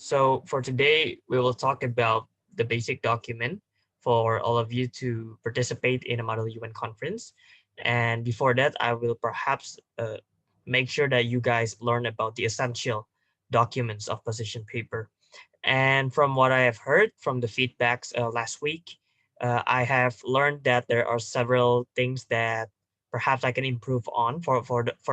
So for today, we will talk about the basic document for all of you to participate in a Model UN conference. And before that, I will perhaps make sure that you guys learn about the essential documents of position paper. And from what I have heard from the feedbacks last week, I have learned that there are several things that perhaps I can improve on for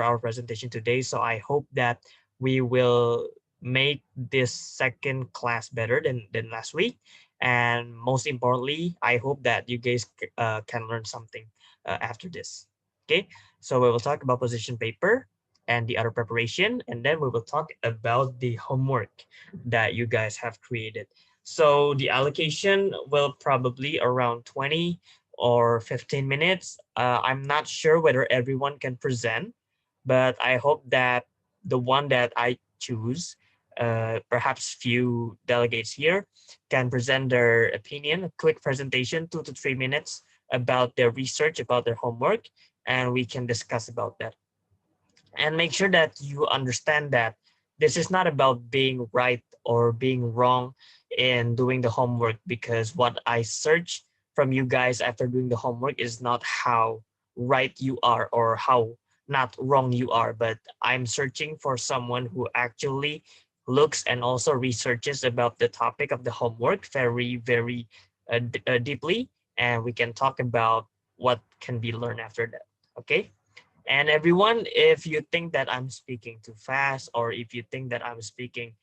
our presentation today. So I hope that we will make this second class better than last week. And most importantly, I hope that you guys can learn something after this. Okay, so we will talk about position paper and the other preparation, and then we will talk about the homework that you guys have created. So the allocation will probably around 20 or 15 minutes. I'm not sure whether everyone can present, but I hope that the one that I choose, perhaps few delegates here, can present their opinion, a quick presentation, 2 to 3 minutes about their research, about their homework, and we can discuss about that. And make sure that you understand that this is not about being right or being wrong in doing the homework, because what I search from you guys after doing the homework is not how right you are or how not wrong you are, but I'm searching for someone who actually looks and also researches about the topic of the homework very deeply, and we can talk about what can be learned after that. Okay. And everyone, if you think that I'm speaking too fast, or if you think that I'm speaking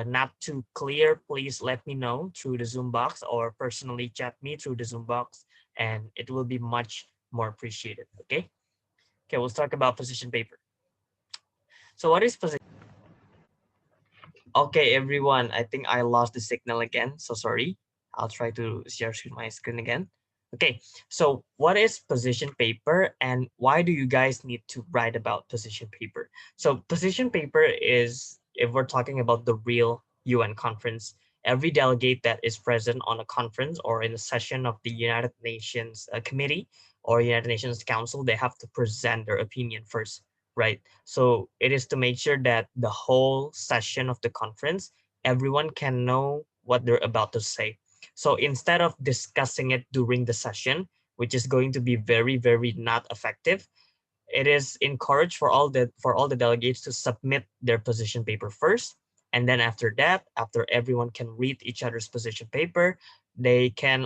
not too clear, please let me know through the Zoom box or personally chat me through the Zoom box, and it will be much more appreciated. Okay. Okay, we'll talk about position paper. So what is position? Okay, everyone, I think I lost the signal again. So sorry. I'll try to share my screen again. Okay, so what is position paper and why do you guys need to write about position paper? So position paper is, if we're talking about the real UN conference, every delegate that is present on a conference or in a session of the United Nations Committee or United Nations Council, they have to present their opinion first, right? So it is to make sure that the whole session of the conference, everyone can know what they're about to say. So instead of discussing it during the session, which is going to be very not effective, it is encouraged for all the delegates to submit their position paper first, and then after that, after everyone can read each other's position paper, they can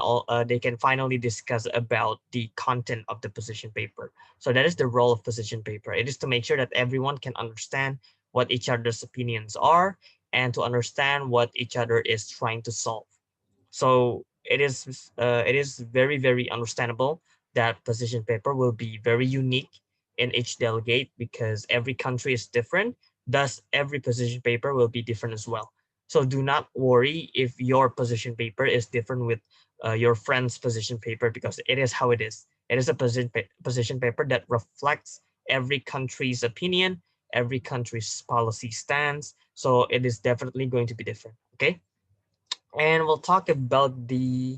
finally discuss about the content of the position paper. So that is the role of position paper. It is to make sure that everyone can understand what each other's opinions are and to understand what each other is trying to solve. So it is very understandable that position paper will be very unique in each delegate because every country is different. Thus, every position paper will be different as well. So do not worry if your position paper is different with your friend's position paper, because it is how it is. It is a position paper that reflects every country's opinion, every country's policy stance. So it is definitely going to be different. Okay. And we'll talk about the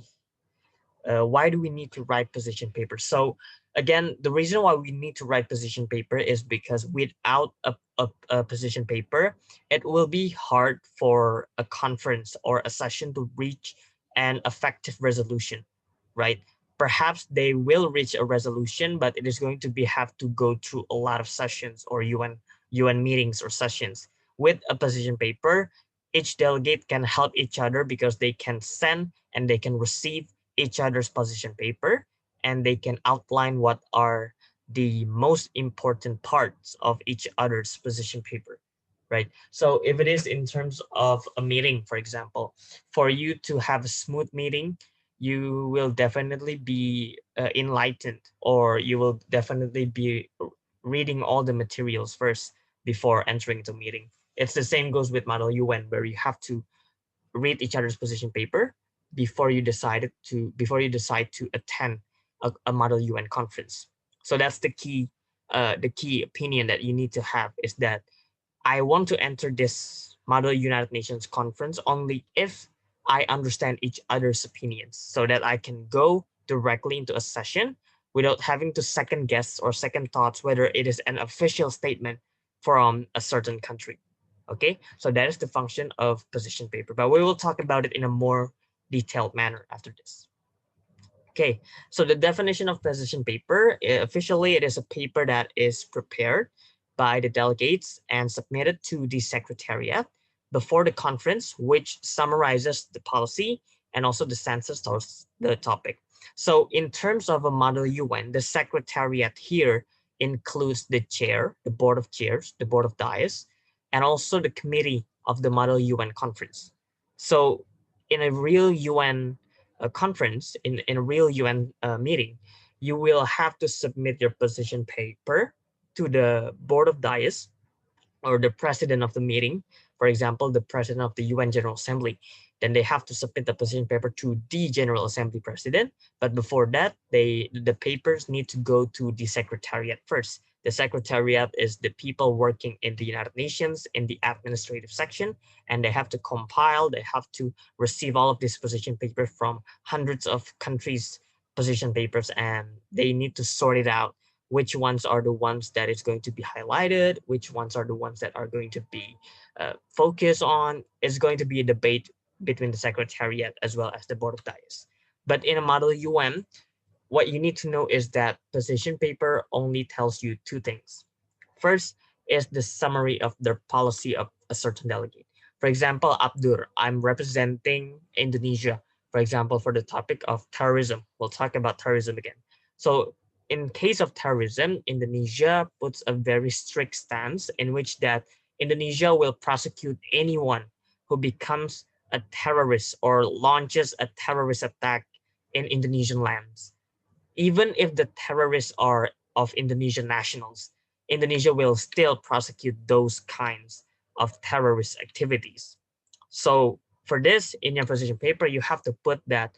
why do we need to write position paper. So again, the reason why we need to write position paper is because without a position paper, it will be hard for a conference or a session to reach an effective resolution, right? Perhaps they will reach a resolution, but it is going to be have to go through a lot of sessions or UN meetings or sessions. With a position paper, each delegate can help each other because they can send and they can receive each other's position paper, and they can outline what are the most important parts of each other's position paper, right? So if it is in terms of a meeting, for example, for you to have a smooth meeting, you will definitely be enlightened, or you will definitely be reading all the materials first before entering the meeting. It's the same goes with Model UN, where you have to read each other's position paper before you decide to attend a Model UN conference. So that's the key opinion that you need to have is that I want to enter this Model United Nations conference only if I understand each other's opinions, so that I can go directly into a session without having to second guess or second thoughts whether it is an official statement from a certain country. Okay, so that is the function of position paper, but we will talk about it in a more detailed manner after this. Okay, so the definition of position paper, officially it is a paper that is prepared by the delegates and submitted to the secretariat before the conference, which summarizes the policy and also the census towards the topic. So in terms of a model UN, the secretariat here includes the chair, the board of chairs, the board of dais, and also the committee of the model UN conference. So in a real UN conference, in a real UN meeting, you will have to submit your position paper to the board of dais or the president of the meeting, for example, the president of the UN General Assembly, then they have to submit the position paper to the General Assembly president. But before that, the papers need to go to the secretariat first. The secretariat is the people working in the United Nations in the administrative section, and they have to compile, they have to receive all of these position papers from hundreds of countries' position papers, and they need to sort it out which ones are the ones that is going to be highlighted, which ones are the ones that are going to be focused on. It's going to be a debate between the secretariat as well as the board of dais. But in a model UN, what you need to know is that position paper only tells you two things. First is the summary of the policy of a certain delegate. For example, Abdur, I'm representing Indonesia, for example, for the topic of terrorism. We'll talk about terrorism again. So in case of terrorism, Indonesia puts a very strict stance in which that Indonesia will prosecute anyone who becomes a terrorist or launches a terrorist attack in Indonesian lands. Even if the terrorists are of Indonesian nationals, Indonesia will still prosecute those kinds of terrorist activities. So for this, in your position paper, you have to put that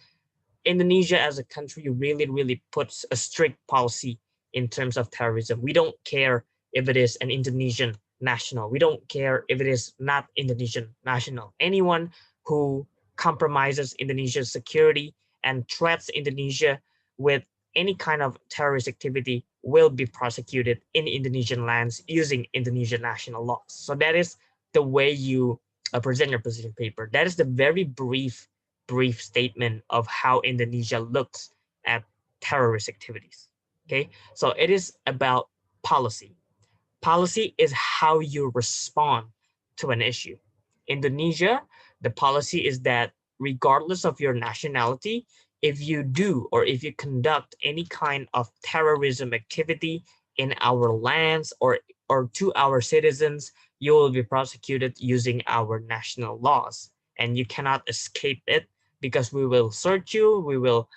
Indonesia as a country really, really puts a strict policy in terms of terrorism. We don't care if it is an Indonesian national. We don't care if it is not Indonesian national. Anyone who compromises Indonesia's security and threats Indonesia with any kind of terrorist activity will be prosecuted in Indonesian lands using Indonesian national laws. So that is the way you present your position paper. That is the very brief statement of how Indonesia looks at terrorist activities. Okay, so it is about policy. Policy is how you respond to an issue. Indonesia, the policy is that regardless of your nationality, if you do or if you conduct any kind of terrorism activity in our lands or to our citizens, you will be prosecuted using our national laws and you cannot escape it because we will search you, we will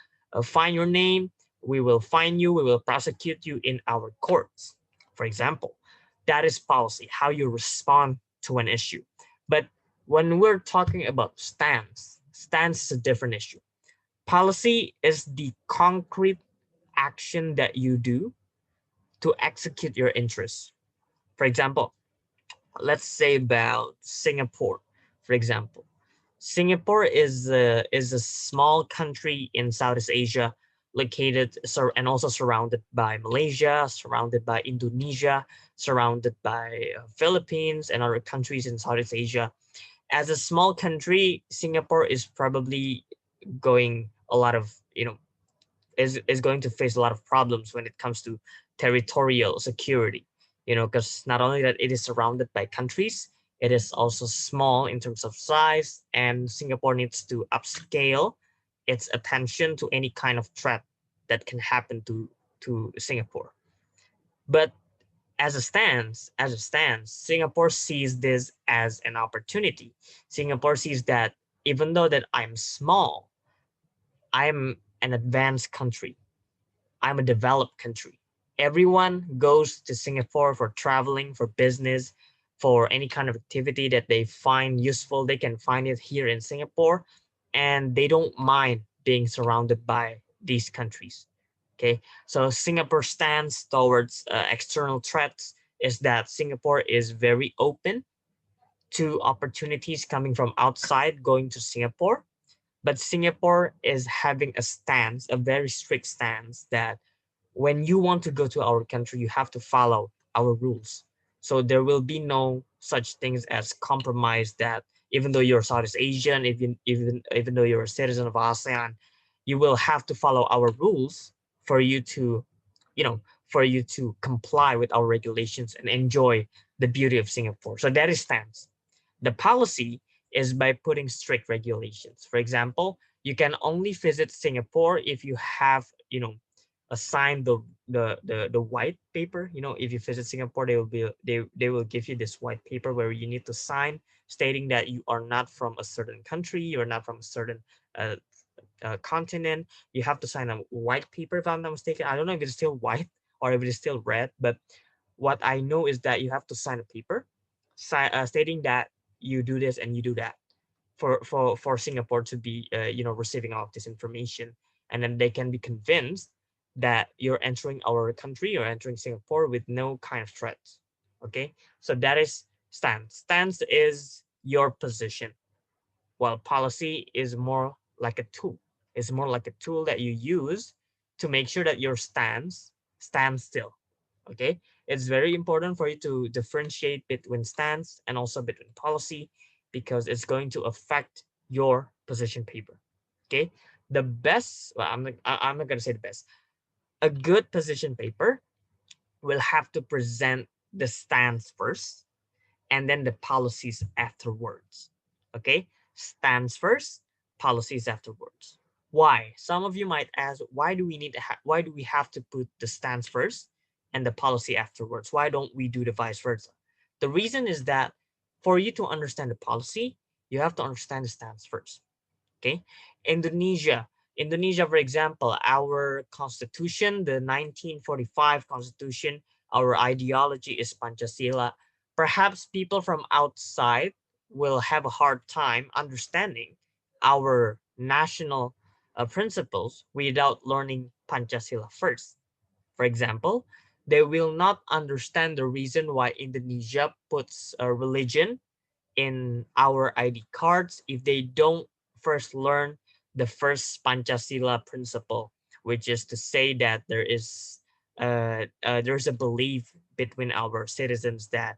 find your name, we will find you, we will prosecute you in our courts, for example. That is policy, how you respond to an issue. But when we're talking about stance is a different issue. Policy is the concrete action that you do to execute your interests. For example, let's say about Singapore, for example. Singapore is a small country in Southeast Asia, located and also surrounded by Malaysia, surrounded by Indonesia, surrounded by Philippines and other countries in Southeast Asia. As a small country, Singapore is probably going a lot of is going to face a lot of problems when it comes to territorial security, because not only that it is surrounded by countries, it is also small in terms of size, and Singapore needs to upscale its attention to any kind of threat that can happen to Singapore. But as a stance, Singapore sees this as an opportunity. Singapore sees that even though that I'm small, I'm an advanced country. I'm a developed country. Everyone goes to Singapore for traveling, for business, for any kind of activity that they find useful. They can find it here in Singapore, and they don't mind being surrounded by these countries. Okay, so Singapore stands towards external threats is that Singapore is very open to opportunities coming from outside going to Singapore, but Singapore is having a stance, a very strict stance that when you want to go to our country, you have to follow our rules. So there will be no such things as compromise that even though you're Southeast Asian, even though you're a citizen of ASEAN, you will have to follow our rules for you to, you know, for you to comply with our regulations and enjoy the beauty of Singapore. So that is stance. The policy is by putting strict regulations. For example, you can only visit Singapore if you have, assigned the white paper. If you visit Singapore, they will give you this white paper where you need to sign stating that you are not from a certain country, you're not from a certain uh, continent. You have to sign a white paper, if I'm not mistaken. I don't know if it's still white or if it is still red, but what I know is that you have to sign a paper stating that you do this and you do that for Singapore to be receiving all of this information, and then they can be convinced that you're entering our country or entering Singapore with no kind of threats. Okay, so that is stance. Stance is your position, while policy is more like a tool. It's more like a tool that you use to make sure that your stance stands still. Okay, it's very important for you to differentiate between stance and also between policy, because it's going to affect your position paper. Okay, the best, well, I'm not going to say the best. A good position paper will have to present the stance first and then the policies afterwards. Okay, stance first, policies afterwards. Why? Some of you might ask, why do we why do we have to put the stance first and the policy afterwards? Why don't we do the vice versa? The reason is that for you to understand the policy, you have to understand the stance first. Okay, Indonesia. Indonesia, for example, our constitution, the 1945 constitution, our ideology is Pancasila. Perhaps people from outside will have a hard time understanding our national principles without learning Pancasila first. For example, they will not understand the reason why Indonesia puts a religion in our ID cards if they don't first learn the first Pancasila principle, which is to say that there's a belief between our citizens that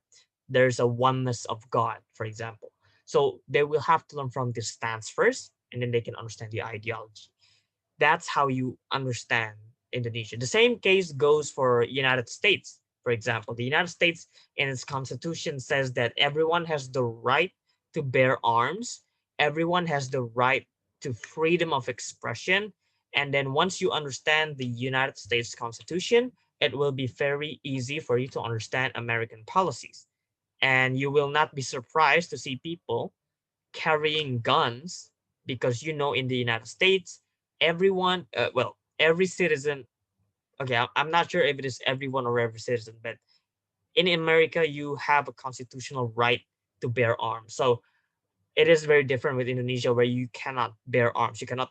there's a oneness of God, for example. So they will have to learn from this stance first, and then they can understand the ideology. That's how you understand Indonesia. The same case goes for United States. For example, the United States in its constitution says that everyone has the right to bear arms. Everyone has the right to freedom of expression. And then once you understand the United States Constitution, it will be very easy for you to understand American policies. And you will not be surprised to see people carrying guns, because in the United States, everyone, every citizen, okay, I'm not sure if it is everyone or every citizen, but in America, you have a constitutional right to bear arms. So it is very different with Indonesia, where you cannot bear arms. You cannot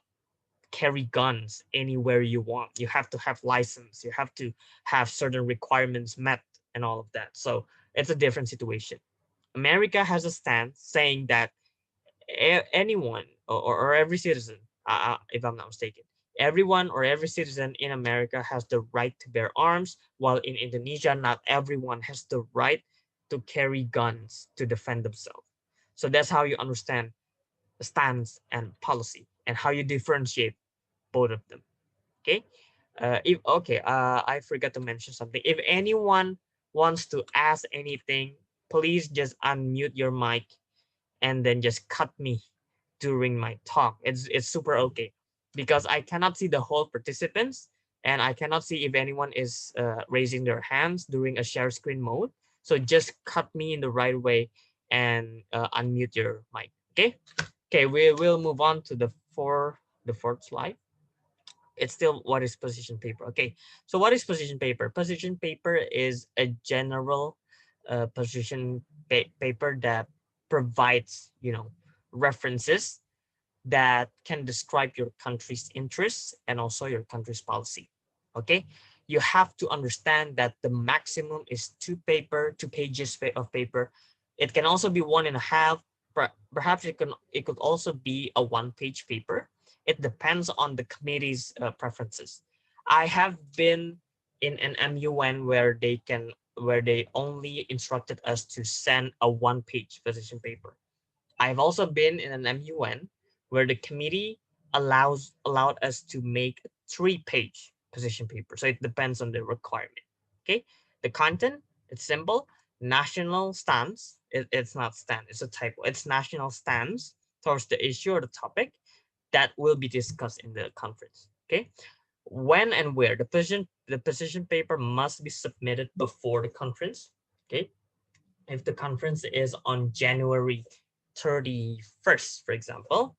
carry guns anywhere you want. You have to have license. You have to have certain requirements met and all of that. So it's a different situation. America has a stance saying that anyone or every citizen, if I'm not mistaken, everyone or every citizen in America has the right to bear arms, while in Indonesia, not everyone has the right to carry guns to defend themselves. So that's how you understand the stance and policy and how you differentiate both of them. Okay. If okay, I forgot to mention something. If anyone wants to ask anything, please just unmute your mic and then just cut me during my talk. It's super okay, because I cannot see the whole participants, and I cannot see if anyone is raising their hands during a share screen mode. So just cut me in the right way and unmute your mic. Okay. Okay. We will move on to the fourth slide. It's still what is position paper. Okay. So what is position paper? Position paper is a general position paper that provides references that can describe your country's interests and also your country's policy. Okay, you have to understand that the maximum is two pages of paper. It can also be 1.5. Perhaps it could also be a one-page paper. It depends on the committee's preferences. I have been in an MUN where they can where they only instructed us to send a one-page position paper. I've also been in an MUN where the committee allowed us to make a three-page position paper. So it depends on the requirement. Okay, the content, it's simple. National stance. It's not stand. It's a typo. It's national stance towards the issue or the topic that will be discussed in the conference. Okay, when and where the position paper must be submitted before the conference. Okay, if the conference is on January 31st, for example,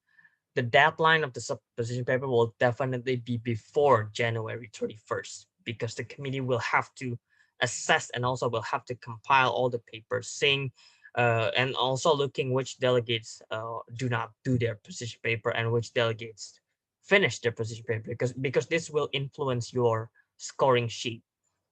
the deadline of the position paper will definitely be before January 31st, because the committee will have to assess and also will have to compile all the papers, saying and also looking which delegates do not do their position paper and which delegates finish their position paper, because this will influence your scoring sheet,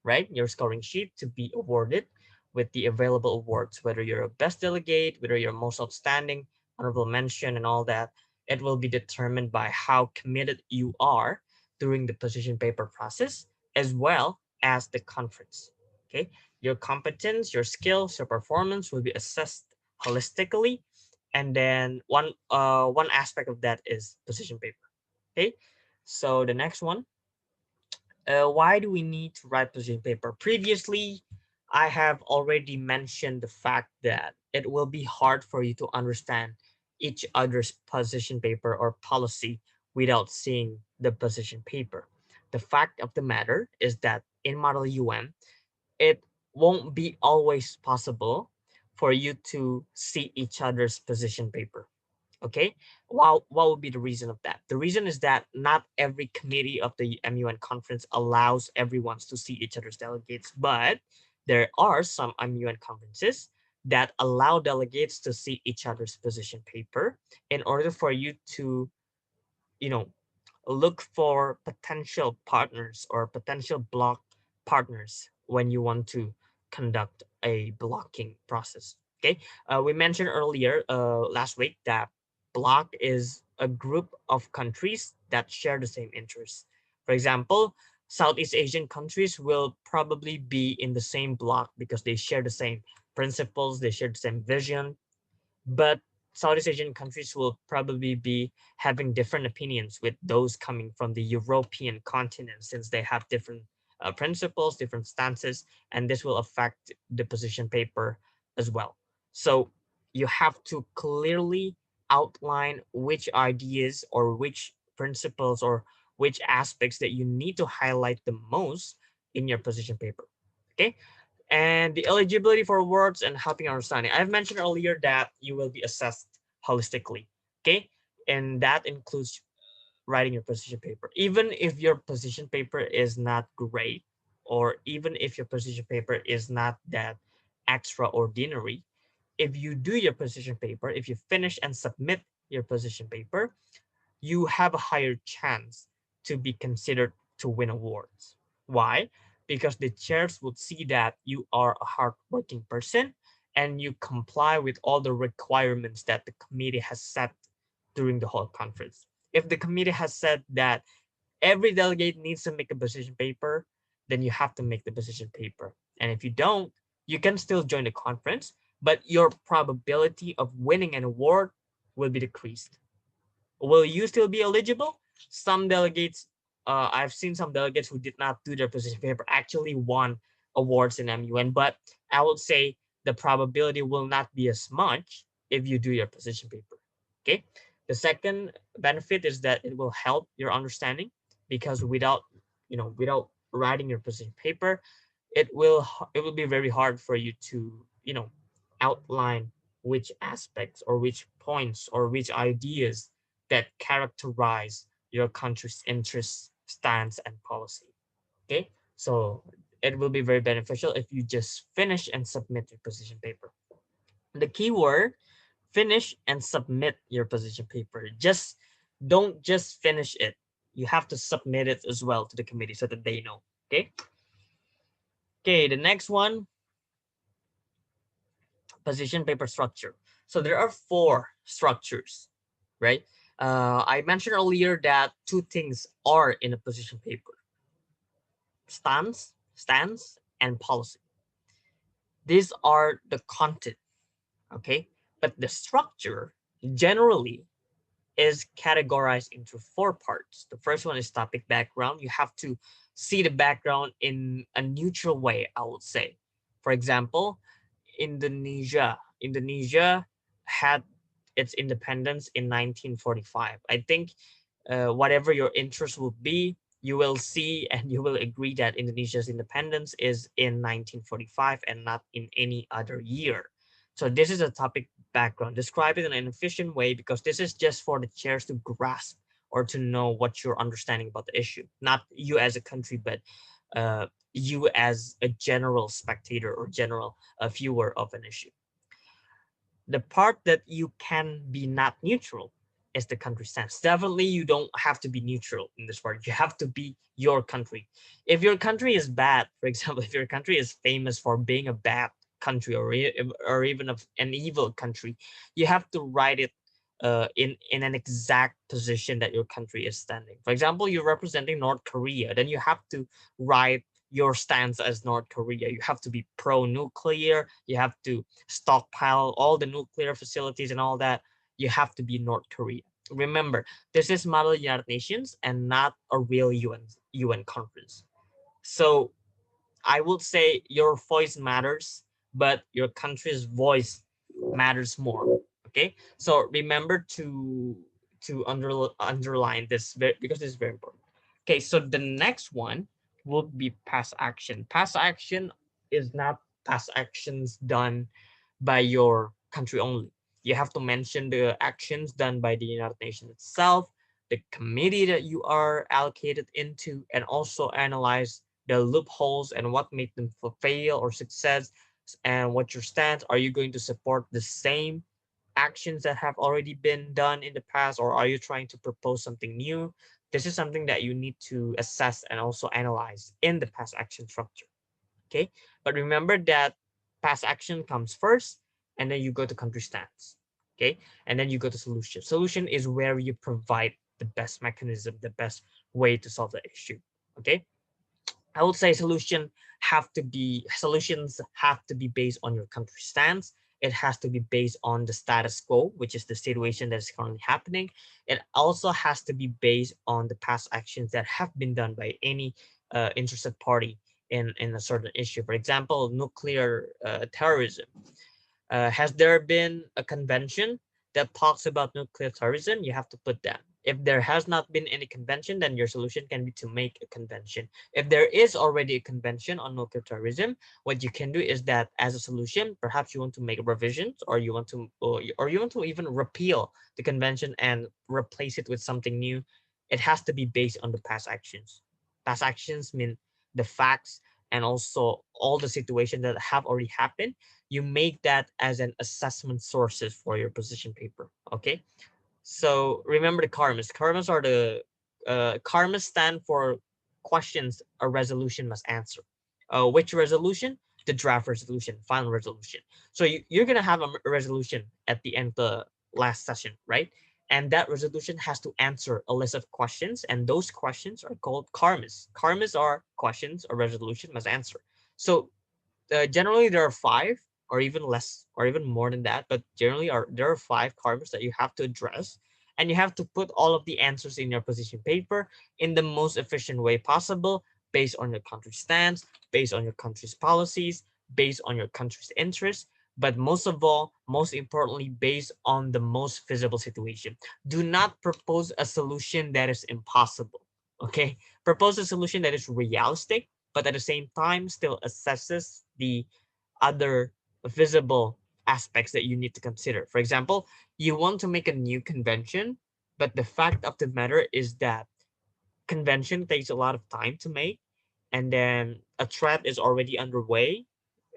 right? Your scoring sheet to be awarded with the available awards, whether you're a best delegate, whether you're most outstanding, honorable mention, and all that. It will be determined by how committed you are during the position paper process, as well as the conference. Okay, your competence, your skills, your performance will be assessed holistically, and then one aspect of that is position paper. Okay, so the next one, why do we need to write position paper? Previously, I have already mentioned the fact that it will be hard for you to understand each other's position paper or policy without seeing the position paper. The fact of the matter is that in Model UM, it won't be always possible for you to see each other's position paper. Okay, what would be the reason of that? The reason is that not every committee of the MUN conference allows everyone to see each other's delegates, but there are some MUN conferences that allow delegates to see each other's position paper in order for you to, you know, look for potential partners or potential block partners when you want to conduct a blocking process. Okay, we mentioned earlier last week that block is a group of countries that share the same interests. For example, Southeast Asian countries will probably be in the same block because they share the same principles, they share the same vision, but Southeast Asian countries will probably be having different opinions with those coming from the European continent, since they have different principles, different stances, and this will affect the position paper as well. So you have to clearly outline which ideas or which principles or which aspects that you need to highlight the most in your position paper. Okay, and the eligibility for awards and helping understanding. I've mentioned earlier that you will be assessed holistically, okay? And that includes writing your position paper. Even if your position paper is not great, or even if your position paper is not that extraordinary, if you do your position paper, if you finish and submit your position paper, you have a higher chance to be considered to win awards. Why? Because the chairs would see that you are a hardworking person and you comply with all the requirements that the committee has set during the whole conference. If the committee has said that every delegate needs to make a position paper, then you have to make the position paper. And if you don't, you can still join the conference, but your probability of winning an award will be decreased. Will you still be eligible? Some delegates, I've seen some delegates who did not do their position paper actually won awards in MUN, but I would say the probability will not be as much if you do your position paper. Okay. The second benefit is that it will help your understanding, because without writing your position paper, it will be very hard for you to outline which aspects or which points or which ideas that characterize your country's interests, stance, and policy. Okay, so it will be very beneficial if you just finish and submit your position paper. The key word: finish and submit your position paper. Just don't just finish it. You have to submit it as well to the committee so that they know. Okay. Okay. The next one, position paper structure. So there are four structures, right? I mentioned earlier that two things are in a position paper: stance, and policy. These are the content, okay? But the structure generally is categorized into four parts. The first one is topic background. You have to see the background in a neutral way, I would say. For example, Indonesia had its independence in 1945. I think whatever your interest will be, you will see and you will agree that Indonesia's independence is in 1945 and not in any other year. So this is a topic background. Describe it in an efficient way because this is just for the chairs to grasp or to know what you're understanding about the issue. Not you as a country, but you as a general spectator or general viewer of an issue. The part that you can be not neutral is the country stance. Definitely, you don't have to be neutral in this part. You have to be your country. If your country is bad, for example, if your country is famous for being a bad country or even an evil country, you have to write it in an exact position that your country is standing. For example, you're representing North Korea, then you have to write your stance as North Korea. You have to be pro-nuclear. You have to stockpile all the nuclear facilities and all that. You have to be North Korea. Remember, this is Model United Nations and not a real UN conference. So I would say your voice matters, but your country's voice matters more. Okay, so remember to underline this because it's very important. Okay, so the next one will be past action. Past action is not past actions done by your country only. You have to mention the actions done by the United Nations itself, the committee that you are allocated into, and also analyze the loopholes and what made them fail or success, and what your stance. Are you going to support the same actions that have already been done in the past, or are you trying to propose something new? This is something that you need to assess and also analyze in the past action structure. Okay, but remember that past action comes first, and then you go to country stance. Okay, and then you go to solution. Solution is where you provide the best mechanism, the best way to solve the issue. Okay, I would say solutions have to be based on your country stance. It has to be based on the status quo, which is the situation that is currently happening. It also has to be based on the past actions that have been done by any interested party in a certain issue. For example, nuclear terrorism. Has there been a convention that talks about nuclear terrorism? You have to put that. If there has not been any convention, then your solution can be to make a convention. If there is already a convention on nuclear terrorism, what you can do is that as a solution, perhaps you want to make revisions, or you want to even repeal the convention and replace it with something new. It has to be based on the past actions. Past actions mean the facts and also all the situations that have already happened. You make that as an assessment sources for your position paper. Okay, so remember the karmas. Karmas are the karmas stand for questions a resolution must answer. Which resolution? The draft resolution, final resolution. So you're gonna have a resolution at the end of the last session, right? And that resolution has to answer a list of questions, and those questions are called karmas. Karmas are questions a resolution must answer. So generally there are five or even less or even more than that, but generally there are five karmas that you have to address, and you have to put all of the answers in your position paper in the most efficient way possible, based on your country's stance, based on your country's policies, based on your country's interests, but most of all, most importantly, based on the most feasible situation. Do not propose a solution that is impossible. Okay, propose a solution that is realistic, but at the same time still assesses the other visible aspects that you need to consider. For example, you want to make a new convention, but the fact of the matter is that convention takes a lot of time to make, and then a threat is already underway.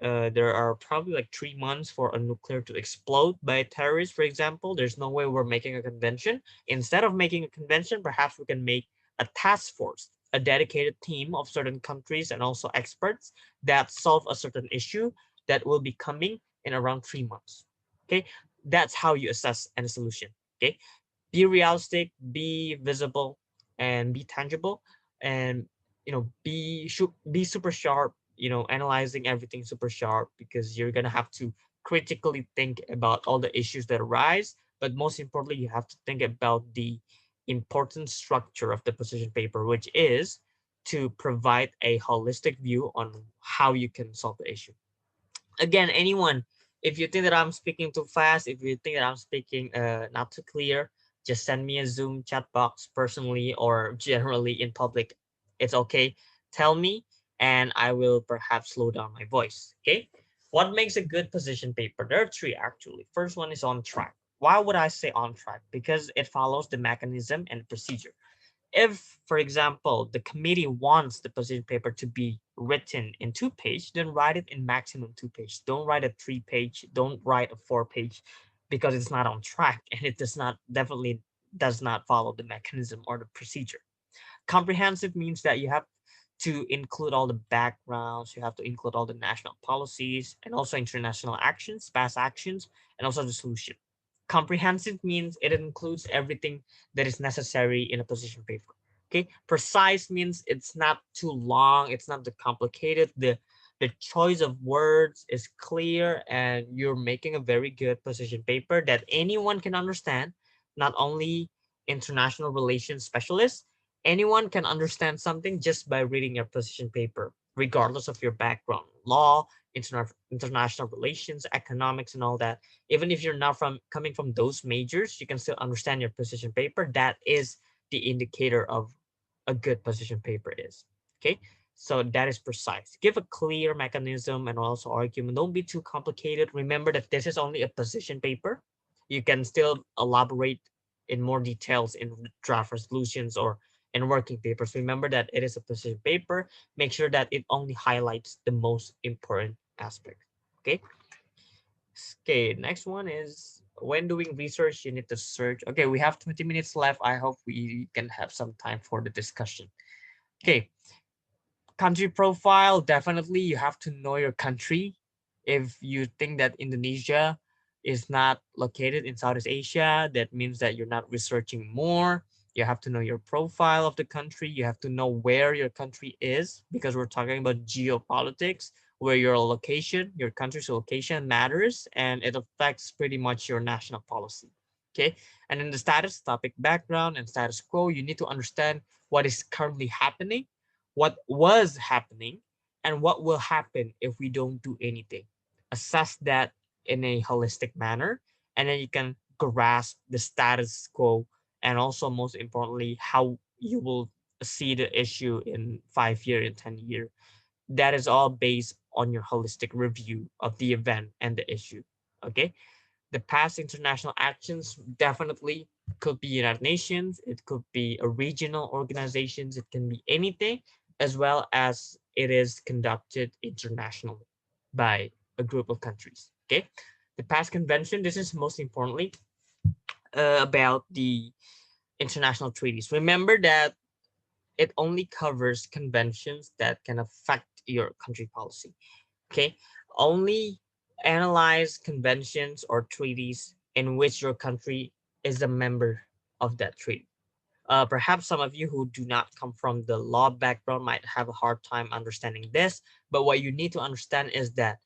There are probably like 3 months for a nuclear to explode by a terrorist, for example. There's no way we're making a convention. Instead of making a convention, perhaps we can make a task force, a dedicated team of certain countries and also experts that solve a certain issue that will be coming in around 3 months. Okay, that's how you assess any solution. Okay, be realistic, be visible, and be tangible, and be super sharp analyzing everything super sharp, because you're gonna have to critically think about all the issues that arise. But most importantly, you have to think about the important structure of the position paper, which is to provide a holistic view on how you can solve the issue. Again, anyone, if you think that I'm speaking too fast, if you think that I'm speaking not too clear, just send me a Zoom chat box personally or generally in public. It's okay. Tell me, and I will perhaps slow down my voice. Okay. What makes a good position paper? There are three actually. First one is on track. Why would I say on track? Because it follows the mechanism and procedure. If, for example, the committee wants the position paper to be written in 2 page, then write it in maximum 2 page. Don't write a 3 page. Don't write a 4 page, because it's not on track and it does not follow the mechanism or the procedure. Comprehensive means that you have to include all the backgrounds, you have to include all the national policies and also international actions, past actions, and also the solution. Comprehensive means it includes everything that is necessary in a position paper. Okay. Precise means it's not too long, it's not too complicated. The choice of words is clear, and you're making a very good position paper that anyone can understand, not only international relations specialists. Anyone can understand something just by reading your position paper, regardless of your background, law, international relations, economics, and all that. Even if you're not from coming from those majors, you can still understand your position paper. That is the indicator of a good position paper is. Okay. So that is precise. Give a clear mechanism and also argument. Don't be too complicated. Remember that this is only a position paper. You can still elaborate in more details in draft resolutions or in working papers. Remember that it is a position paper. Make sure that it only highlights the most important aspect. Okay. Okay, next one is when doing research, you need to search. Okay, we have 20 minutes left. I hope we can have some time for the discussion. Okay, country profile, definitely you have to know your country. If you think that Indonesia is not located in Southeast Asia, that means that you're not researching more. You have to know your profile of the country. You have to know where your country is, because we're talking about geopolitics, where your location, your country's location matters, and it affects pretty much your national policy. Okay. And in the status topic background and status quo, you need to understand what is currently happening, what was happening, and what will happen if we don't do anything. Assess that in a holistic manner, and then you can grasp the status quo, and also most importantly, how you will see the issue in 5 year and 10 year. That is all based on your holistic review of the event and the issue. Okay. The past international actions definitely could be United Nations, it could be a regional organizations, it can be anything, as well as it is conducted internationally by a group of countries. Okay. The past convention, this is most importantly about the international treaties. Remember that it only covers conventions that can affect your country policy. Okay. Only analyze conventions or treaties in which your country is a member of that treaty. Perhaps some of you who do not come from the law background might have a hard time understanding this, but what you need to understand is that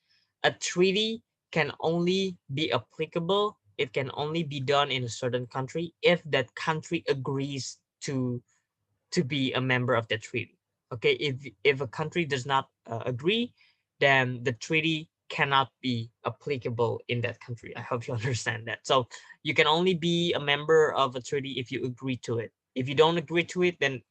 a treaty can only be applicable, it can only be done in a certain country if that country agrees to be a member of the treaty. Okay, if a country does not agree, then the treaty cannot be applicable in that country. I hope you understand that. So you can only be a member of a treaty if you agree to it. If you don't agree to it, then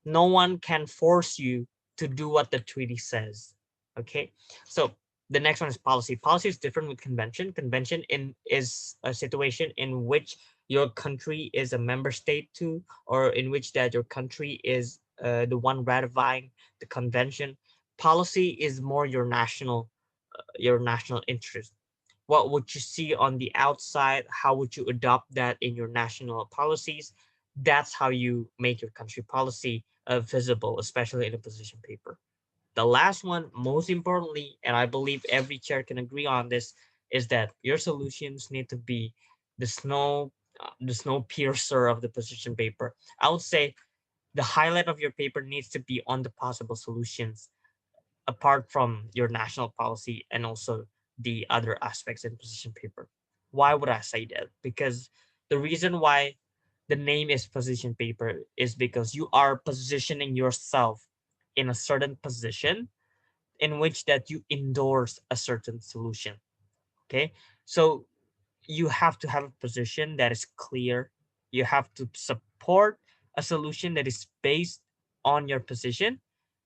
no one can force you to do what the treaty says. Okay, so the next one is policy. Policy is different with convention. Convention in is a situation in which your country is a member state to, or in which that your country is the one ratifying the convention. Policy is more your national interest. What would you see on the outside? How would you adopt that in your national policies? That's how you make your country policy visible, especially in a position paper. The last one, most importantly, and I believe every chair can agree on this, is that your solutions need to be the snow piercer of the position paper. I would say the highlight of your paper needs to be on the possible solutions. apart from your national policy and also the other aspects in position paper. Why would I say that? Because the reason why the name is position paper is because you are positioning yourself in a certain position in which that you endorse a certain solution. Okay, so you have to have a position that is clear. You have to support a solution that is based on your position.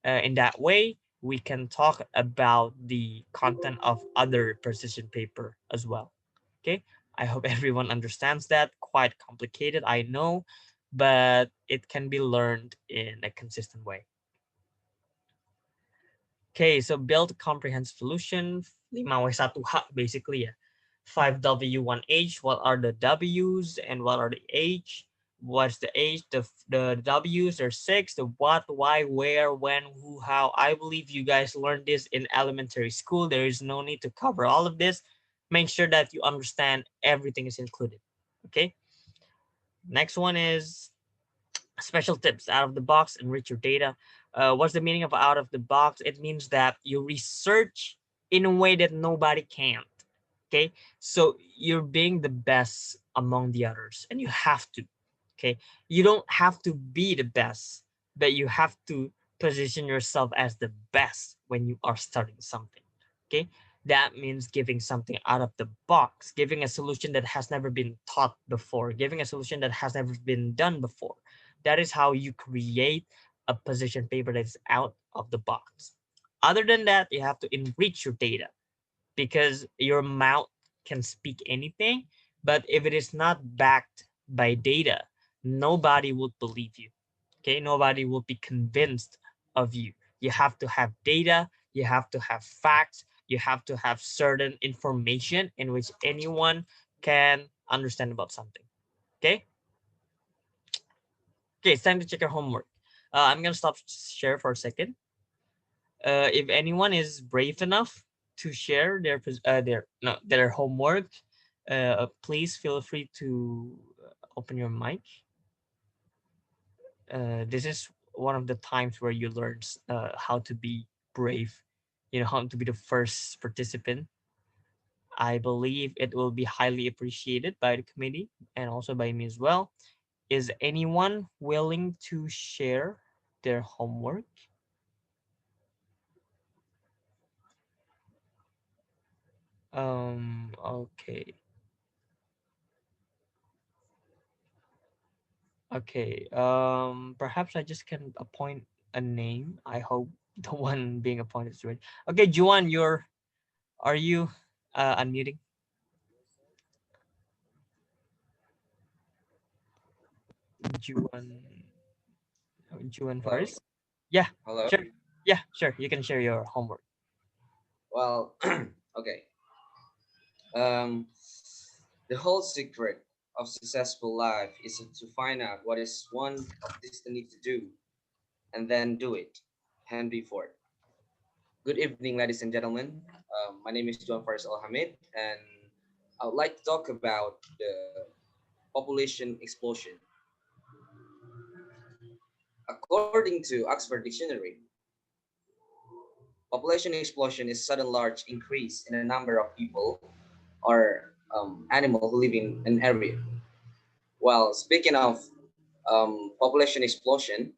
In that way, we can talk about the content of other position paper as well. Okay, I hope everyone understands that. Quite complicated, I know, but it can be learned in a consistent way. Okay, so build a comprehensive solution, 5W1H basically ya. 5W1H, what are the W's and what are the H? What's the H? The W's are six, the what, why, where, when, who, how. I believe you guys learned this in elementary school. There is no need to cover all of this. Make sure that you understand everything is included. Okay, next one is special tips out of the box, enrich your data. What's the meaning of out of the box? It means that you research in a way that nobody can. Okay, so you're being the best among the others and you have to. Okay, you don't have to be the best, but you have to position yourself as the best when you are starting something. Okay, that means giving something out of the box, giving a solution that has never been taught before, giving a solution that has never been done before. That is how you create a position paper that is out of the box. Other than that, you have to enrich your data because your mouth can speak anything, but if it is not backed by data, nobody would believe you. Okay, nobody will be convinced of you. You have to have data, you have to have facts, you have to have certain information in which anyone can understand about something. Okay, okay, it's time to check your homework. I'm gonna stop share for a second. If anyone is brave enough to share their homework, please feel free to open your mic. This is one of the times where you learn how to be brave. You know how to be the first participant. I believe it will be highly appreciated by the committee and also by me as well. Is anyone willing to share their homework? Okay. Okay. Perhaps I just can appoint a name. I hope the one being appointed is ready. Okay, Juan, are you unmuting? Juan, Juan Hello? first. Yeah, Hello? sure. Yeah, sure. You can share your homework. Well, okay. Um, the whole secret of successful life is to find out what is one of these they need to do and then do it. Hand before it. Good evening, ladies and gentlemen. My name is John Faris Al Hamid, and I would like to talk about the population explosion. According to Oxford Dictionary, population explosion is sudden large increase in the number of people or animal who live in an area. Well, speaking of population explosion,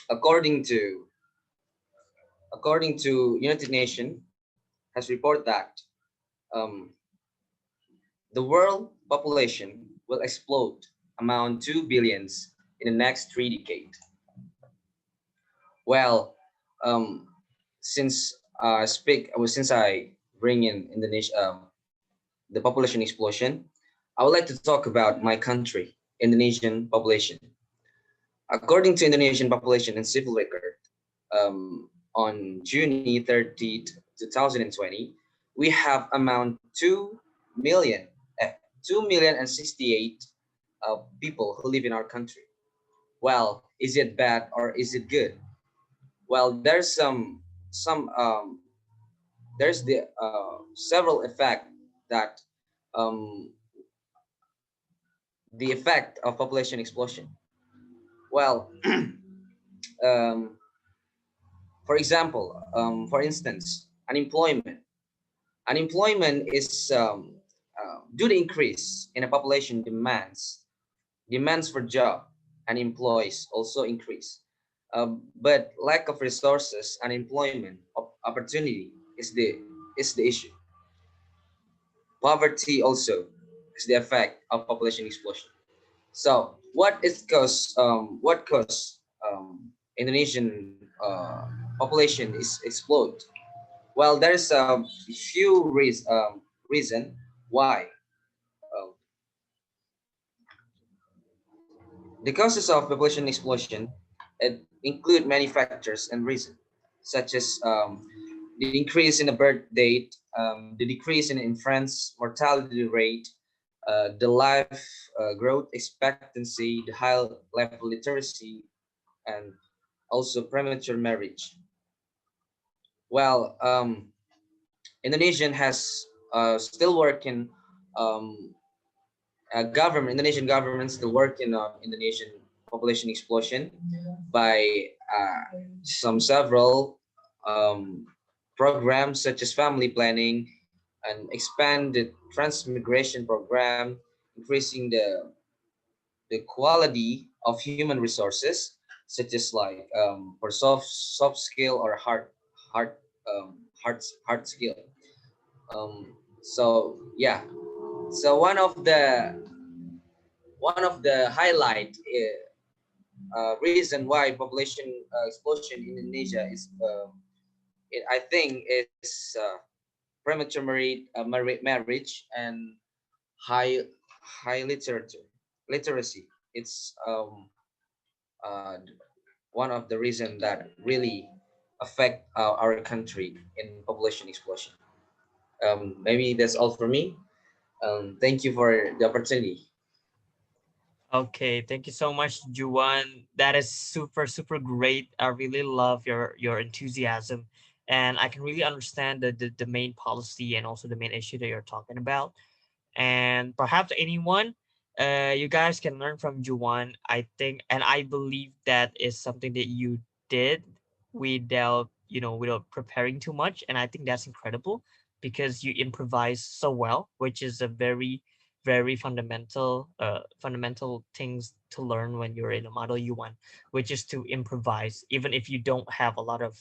according to United Nations has reported that um, the world population will explode amount 2 billions in the next 3 decades. Well, um, since I bring in Indonesia, the population explosion, I would like to talk about my country, Indonesian population. According to Indonesian population and civil record, on June 30th, 2020, we have amount 2 million, 2,068,000 people who live in our country. Well, is it bad or is it good? Well, some there's the several effect that um, the effect of population explosion. Well, um, For instance, unemployment. Unemployment is due to increase in a population demands for job and employees also increase. But lack of resources, unemployment, opportunity is the issue. Poverty also is the effect of population explosion. So what caused Indonesian population is explode? Well, there's a few reason why. Uh, the causes of population explosion include many factors and reasons, such as the increase in the birth date, the decrease in infant mortality rate, the life growth expectancy, the high level literacy, and also premature marriage. Well, Indonesian has still working um, Indonesian government still working on Indonesian population explosion by some several um, programs such as family planning and expanded transmigration program, increasing the quality of human resources, such as like for soft skill or hard hard skill. So yeah, so one of the highlight reason why population explosion in Indonesia is I think is marriage and high high literacy. It's uh, one of the reason that really affect our country in population explosion. Maybe that's all for me. Thank you for the opportunity. Okay, thank you so much, Juan. That is super, super great. I really love your enthusiasm, and I can really understand the main policy and also the main issue that you're talking about. And perhaps anyone, you guys can learn from Juan. I think, and I believe that is something that you did without without preparing too much, and I think that's incredible because you improvise so well, which is a very very fundamental things to learn when you're in a model U1, which is to improvise even if you don't have a lot of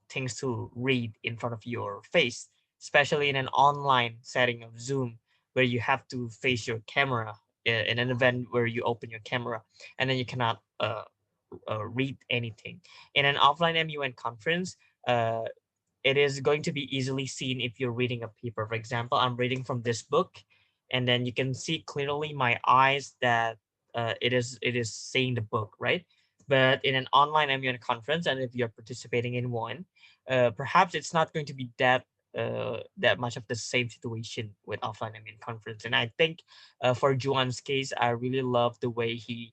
things to read in front of your face, especially in an online setting of Zoom where you have to face your camera in an event where you open your camera and then you cannot read anything. In an offline MUN conference, uh, it is going to be easily seen if you're reading a paper. For example, I'm reading from this book, and then you can see clearly my eyes that it is saying the book, right? But in an online MUN conference, and if you're participating in one, perhaps it's not going to be that much of the same situation with offline MUN conference. And I think for Juan's case, I really love the way he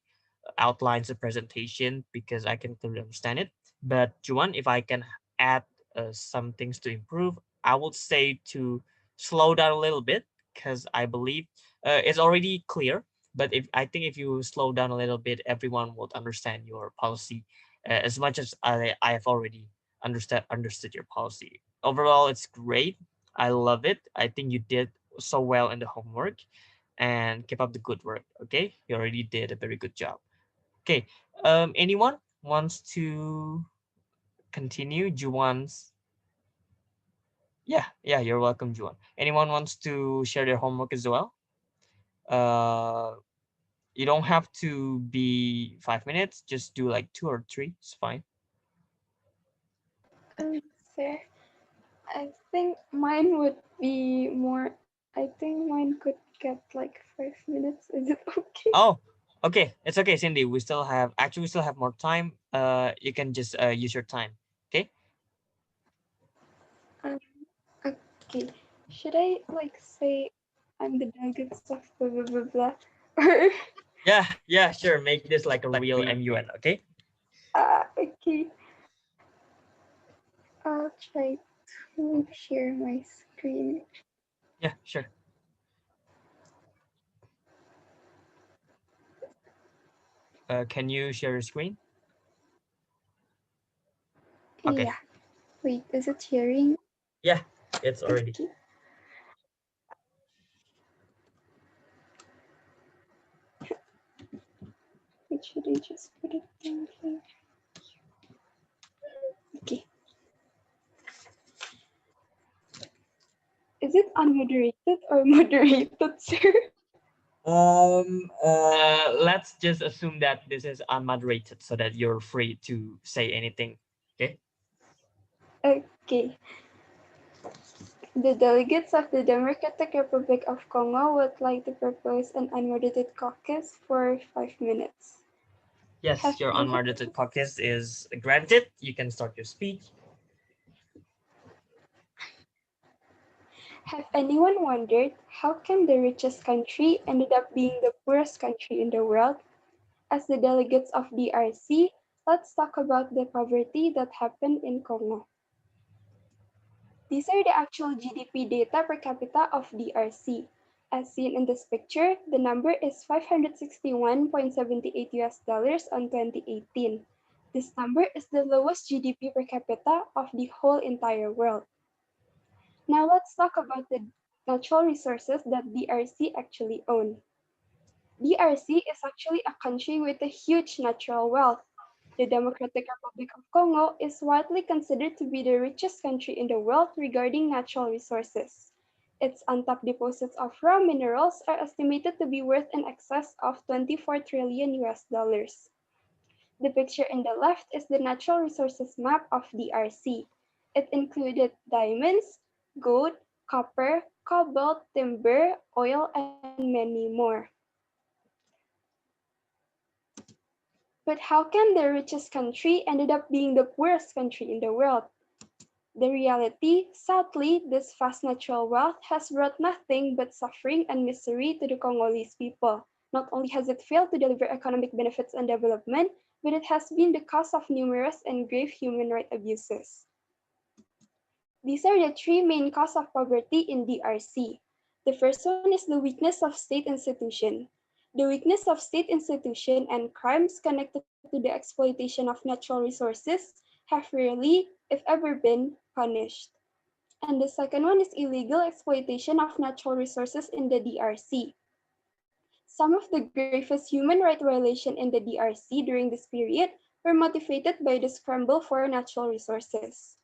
outlines the presentation because I can clearly understand it. But Juan, if I can add some things to improve, I would say to slow down a little bit because I believe it's already clear. But if I think if you slow down a little bit, everyone will understand your policy as much as I have already understood your policy. Overall, it's great. I love it. I think you did so well in the homework, and keep up the good work. Okay, you already did a very good job. Okay, anyone wants to continue? Juwan's yeah, you're welcome, Juan. Anyone wants to share their homework as well? Uh, you don't have to be 5 minutes. Just do like two or three. It's fine. Sir, I think mine would be more. I think mine could get like 5 minutes. Is it okay? Oh, okay. It's okay, Cindy. We still have more time. You can just use your time. Okay. Um, okay. Should I like say I'm the nuggets of blah blah blah blah? Or Yeah, sure. Make this like a real MUN. Okay. okay. I'll try to share my screen. Yeah, sure. Can you share your screen? Okay. Yeah. Wait, is it hearing? Yeah, it's already. Okay. Wait, should I just put it down here? Okay. Is it unmoderated or moderated, sir? Let's just assume that this is unmoderated so that you're free to say anything. Okay. Okay. The delegates of the Democratic Republic of Congo would like to propose an unmoderated caucus for 5 minutes. Yes, Have your you unmoderated caucus is granted. You can start your speech. have anyone wondered how come the richest country ended up being the poorest country in the world? As the delegates of DRC, let's talk about the poverty that happened in Congo. These are the actual GDP data per capita of DRC. As seen in this picture, the number is 561.78 US dollars on 2018. This number is the lowest GDP per capita of the whole entire world. Now let's talk about the natural resources that DRC actually own. DRC is actually a country with a huge natural wealth. The Democratic Republic of Congo is widely considered to be the richest country in the world regarding natural resources. Its untapped deposits of raw minerals are estimated to be worth in excess of 24 trillion US dollars. The picture in the left is the natural resources map of DRC. It included diamonds, gold, copper, cobalt, timber, oil, and many more. But how can the richest country ended up being the poorest country in the world? The reality, sadly, this vast natural wealth has brought nothing but suffering and misery to the Congolese people. Not only has it failed to deliver economic benefits and development, but it has been the cause of numerous and grave human rights abuses. These are the three main causes of poverty in DRC. The first one is the weakness of state institution. The weakness of state institution and crimes connected to the exploitation of natural resources have rarely, if ever, been punished. And the second one is illegal exploitation of natural resources in the DRC. Some of the gravest human rights violations in the DRC during this period were motivated by the scramble for natural resources.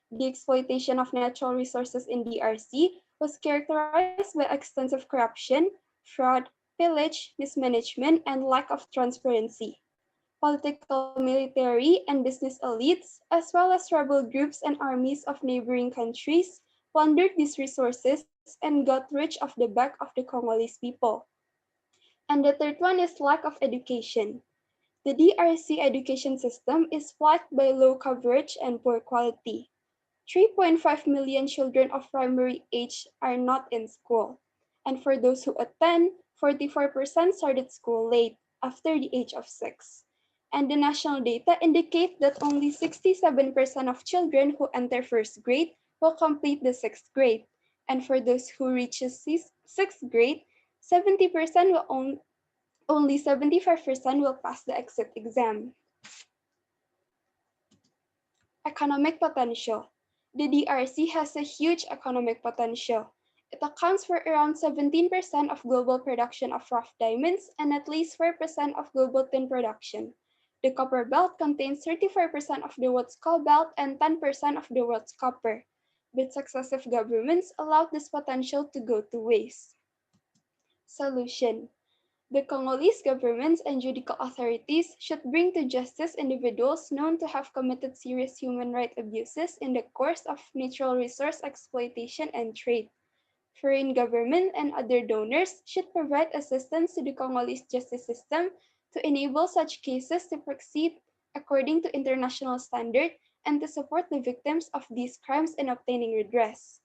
The exploitation of natural resources in DRC was characterized by extensive corruption, fraud, pillage, mismanagement, and lack of transparency. Political, military, and business elites, as well as rebel groups and armies of neighboring countries, plundered these resources and got rich off the back of the Congolese people. And the third one is lack of education. The DRC education system is plagued by low coverage and poor quality. 3.5 million children of primary age are not in school. And for those who attend, 44% started school late, after the age of 6. And the national data indicate that only 67% of children who enter first grade will complete the sixth grade. And for those who reach sixth grade, 70% only 75% will pass the exit exam. Economic potential. The DRC has a huge economic potential. It accounts for around 17% of global production of rough diamonds and at least 4% of global tin production. The copper belt contains 34% of the world's cobalt and 10% of the world's copper, but successive governments allowed this potential to go to waste. Solution. The Congolese governments and judicial authorities should bring to justice individuals known to have committed serious human rights abuses in the course of natural resource exploitation and trade. Foreign government and other donors should provide assistance to the Congolese justice system to enable such cases to proceed according to international standard and to support the victims of these crimes in obtaining redress.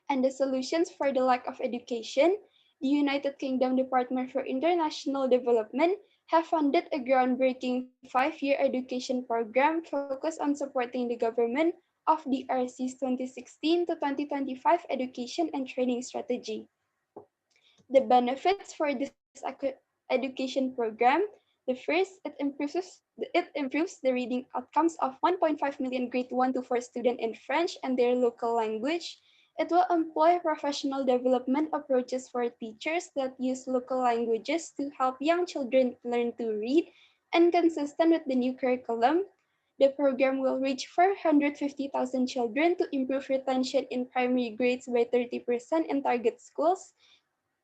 And the solutions for the lack of education, the United Kingdom Department for International Development have funded a groundbreaking 5-year education program focused on supporting the government of DRC's 2016 to 2025 education and training strategy. The benefits for this education program, The first, it improves the reading outcomes of 1.5 million grade 1 to 4 students in French and their local language. It will employ professional development approaches for teachers that use local languages to help young children learn to read, and consistent with the new curriculum, the program will reach 450,000 children to improve retention in primary grades by 30% in target schools,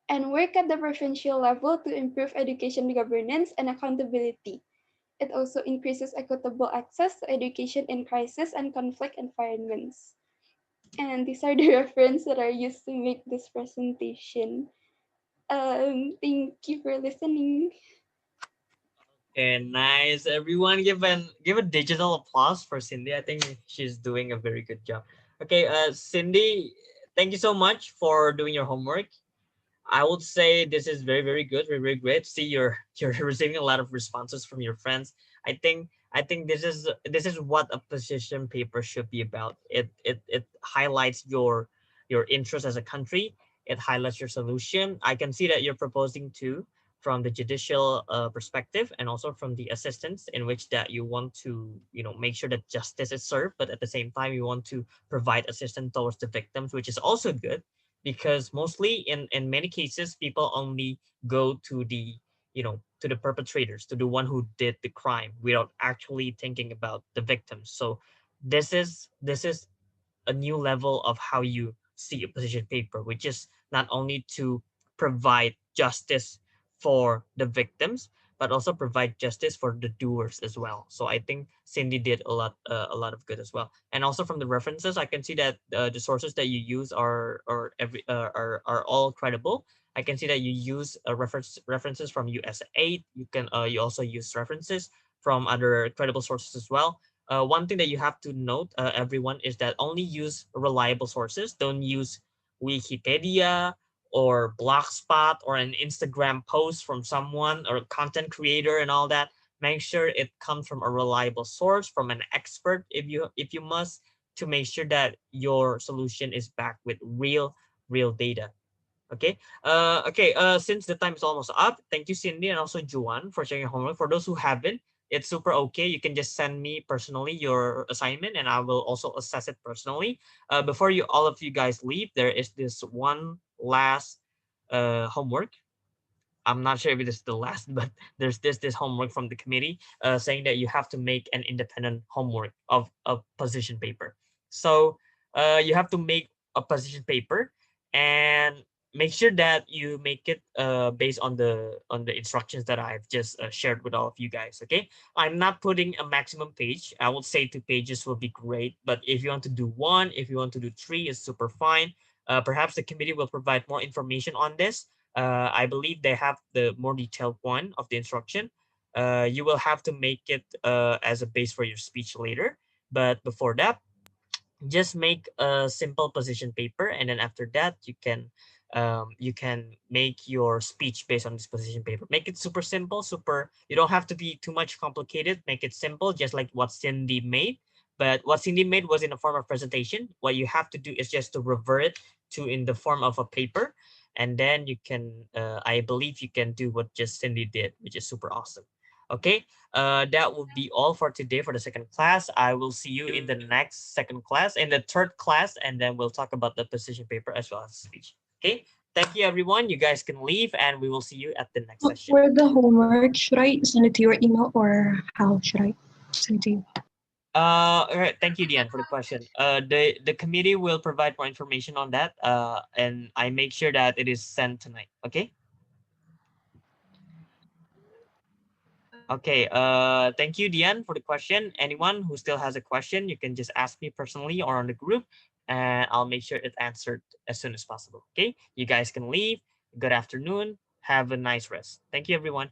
and work at the provincial level to improve education governance and accountability. It also increases equitable access to education in crisis and conflict environments. And these are the references that are used to make this presentation. Thank you for listening. And nice. Everyone give a digital applause for Cindy. I think she's doing a very good job. Okay, Cindy, thank you so much for doing your homework. I would say this is very, very good, very, very great. See, you're receiving a lot of responses from your friends. I think this is what a position paper should be about. It highlights your interest as a country. It highlights your solution. I can see that you're proposing to from the judicial perspective and also from the assistance in which that you want to make sure that justice is served, but at the same time you want to provide assistance towards the victims, which is also good because mostly in many cases people only go to the perpetrators, to the one who did the crime without actually thinking about the victims. So this is a new level of how you see a position paper, which is not only to provide justice for the victims, but also provide justice for the doers as well. So I think Cindy did a lot of good as well. And also from the references, I can see that the sources that you use are all credible. I can see that you use references from USA. You also use references from other credible sources as well. One thing that you have to note, everyone, is that only use reliable sources. Don't use Wikipedia or Blogspot or an Instagram post from someone or a content creator and all that. Make sure it comes from a reliable source, from an expert, if you must, to make sure that your solution is backed with real data. Okay. Okay. Since the time is almost up, thank you, Cindy, and also Juan, for sharing your homework. For those who haven't, it's super okay. You can just send me personally your assignment, and I will also assess it personally. Before all of you guys leave, there is this one last homework. I'm not sure if it is the last, but there's this homework from the committee saying that you have to make an independent homework of a position paper. So you have to make a position paper and make sure that you make it based on the instructions that I've just shared with all of you guys. Okay, I'm not putting a maximum page. I would say 2 pages will be great, but if you want to do one, if you want to do three, it's super fine. Perhaps the committee will provide more information on this. I believe they have the more detailed one of the instruction. You will have to make it as a base for your speech later. But before that, just make a simple position paper, and then after that you can make your speech based on this position paper. Make it super simple, super, you don't have to be too much complicated. Make it simple, just like what Cindy made. But what Cindy made was in the form of presentation. What you have to do is just to revert it to in the form of a paper, and then you can I believe you can do what just Cindy did, which is super awesome. Okay, that will be all for today for the second class. I will see you in the next second class, in the third class, and then we'll talk about the position paper as well as speech. Okay, thank you everyone. You guys can leave, and we will see you at the next session. For the homework, should I send it to your email or how should I send it to you? All right. Thank you, Diane, for the question. The committee will provide more information on that. And I make sure that it is sent tonight. Okay. Okay. Thank you, Diane, for the question. Anyone who still has a question, you can just ask me personally or on the group, and I'll make sure it's answered as soon as possible. Okay. You guys can leave. Good afternoon. Have a nice rest. Thank you, everyone.